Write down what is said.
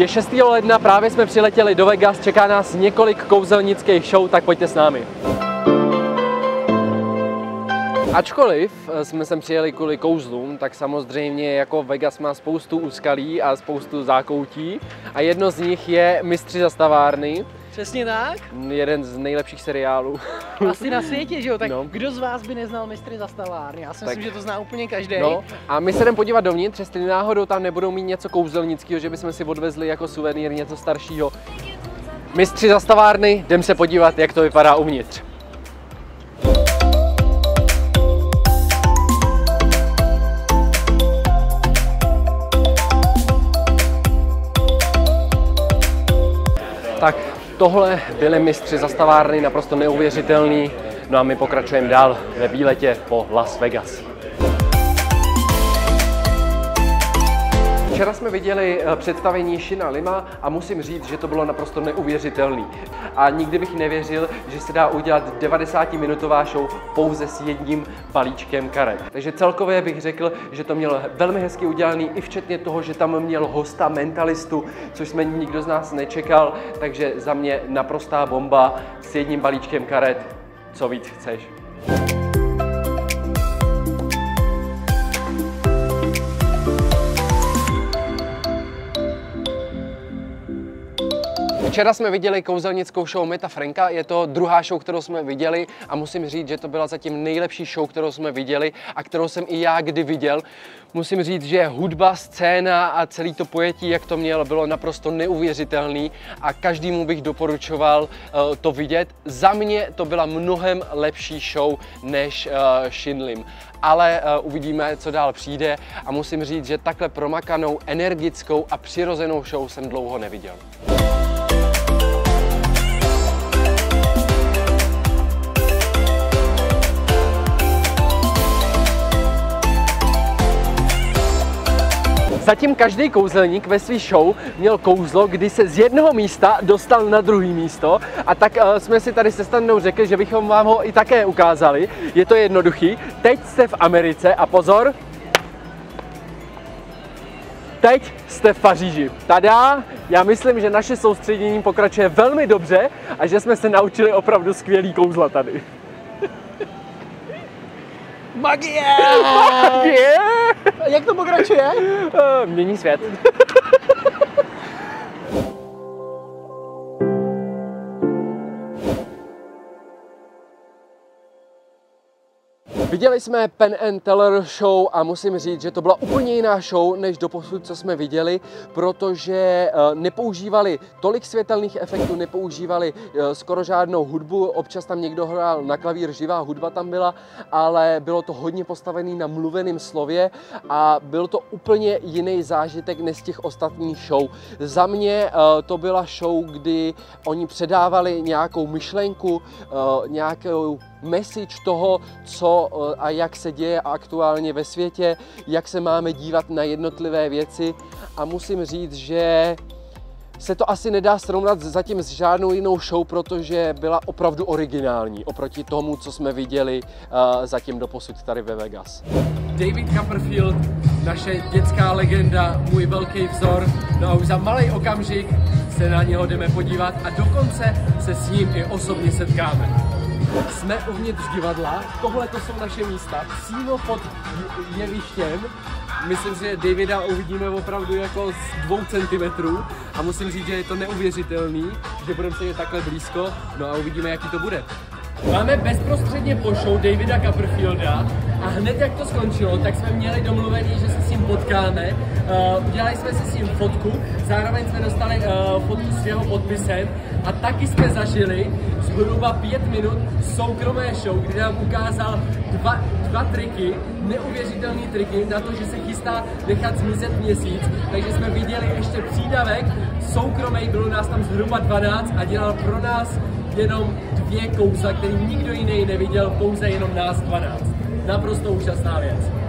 Je 6. ledna, právě jsme přiletěli do Vegas, čeká nás několik kouzelnických show, tak pojďte s námi. Ačkoliv jsme sem přijeli kvůli kouzlům, tak samozřejmě jako Vegas má spoustu úskalí a spoustu zákoutí a jedno z nich je Mistři zastavárny. Přesně tak. Jeden z nejlepších seriálů. Asi na světě, že jo? Tak no. Kdo z vás by neznal Mistry zastavárny? Já si myslím, že to zná úplně každý. No, a my se jdeme podívat dovnitř, jestli náhodou tam nebudou mít něco kouzelnického, že bychom si odvezli jako suvenýr něco staršího. Mistři zastavárny, jdem se podívat, jak to vypadá uvnitř. Tak tohle byli Mistři zastavárny, naprosto neuvěřitelný. No a my pokračujeme dál ve výletě po Las Vegas. Včera jsme viděli představení Shina Lima a musím říct, že to bylo naprosto neuvěřitelný. A nikdy bych nevěřil, že se dá udělat 90-minutová show pouze s jedním balíčkem karet. Takže celkově bych řekl, že to mělo velmi hezky udělaný, i včetně toho, že tam měl hosta mentalistu, což jsme nikdo z nás nečekal. Takže za mě naprostá bomba s jedním balíčkem karet. Co víc chceš? Včera jsme viděli kouzelnickou show Metta Franka, je to druhá show, kterou jsme viděli a musím říct, že to byla zatím nejlepší show, kterou jsme viděli a kterou jsem i já kdy viděl. Musím říct, že hudba, scéna a celý to pojetí, jak to mělo, bylo naprosto neuvěřitelný a každému bych doporučoval to vidět. Za mě to byla mnohem lepší show než Shin Lim. Ale uvidíme, co dál přijde a musím říct, že takhle promakanou, energickou a přirozenou show jsem dlouho neviděl. Zatím každý kouzelník ve své show měl kouzlo, kdy se z jednoho místa dostal na druhé místo a tak jsme si tady se Standou řekli, že bychom vám ho i také ukázali. Je to jednoduchý. Teď jste v Americe a pozor, teď jste v Paříži. Tada! Já myslím, že naše soustředění pokračuje velmi dobře a že jsme se naučili opravdu skvělý kouzla tady. Magie! Magie! Jak to pokračuje? Mění svět. Viděli jsme Penn and Teller show a musím říct, že to byla úplně jiná show než doposud, co jsme viděli, protože nepoužívali tolik světelných efektů, nepoužívali skoro žádnou hudbu, občas tam někdo hrál na klavír, živá hudba tam byla, ale bylo to hodně postavené na mluveném slově a byl to úplně jiný zážitek než z těch ostatních show. Za mě to byla show, kdy oni předávali nějakou myšlenku, nějakou message toho, co a jak se děje aktuálně ve světě, jak se máme dívat na jednotlivé věci a musím říct, že se to asi nedá srovnat zatím s žádnou jinou show, protože byla opravdu originální oproti tomu, co jsme viděli zatím doposud tady ve Vegas. David Copperfield, naše dětská legenda, můj velký vzor, no a už za malý okamžik se na něho jdeme podívat a dokonce se s ním i osobně setkáme. Jsme uvnitř divadla, tohle to jsou naše místa, přímo pod jevištěm. Myslím, že Davida uvidíme opravdu jako z 2 centimetrů a musím říct, že je to neuvěřitelný, že budeme sedět takhle blízko, no a uvidíme, jaký to bude. Máme bezprostředně po show Davida Copperfielda a hned jak to skončilo, tak jsme měli domluvený, že se s ním potkáme. Udělali jsme si s ním fotku, zároveň jsme dostali fotku s jeho podpisem a taky jsme zažili zhruba 5 minut soukromé show, kdy nám ukázal dva triky, neuvěřitelné triky na to, že se chystá nechat zmizet měsíc. Takže jsme viděli ještě přídavek soukromej, bylo nás tam zhruba 12 a dělal pro nás jenom 2 kouzla, který nikdo jiný neviděl, pouze jenom nás 12. Naprosto úžasná věc.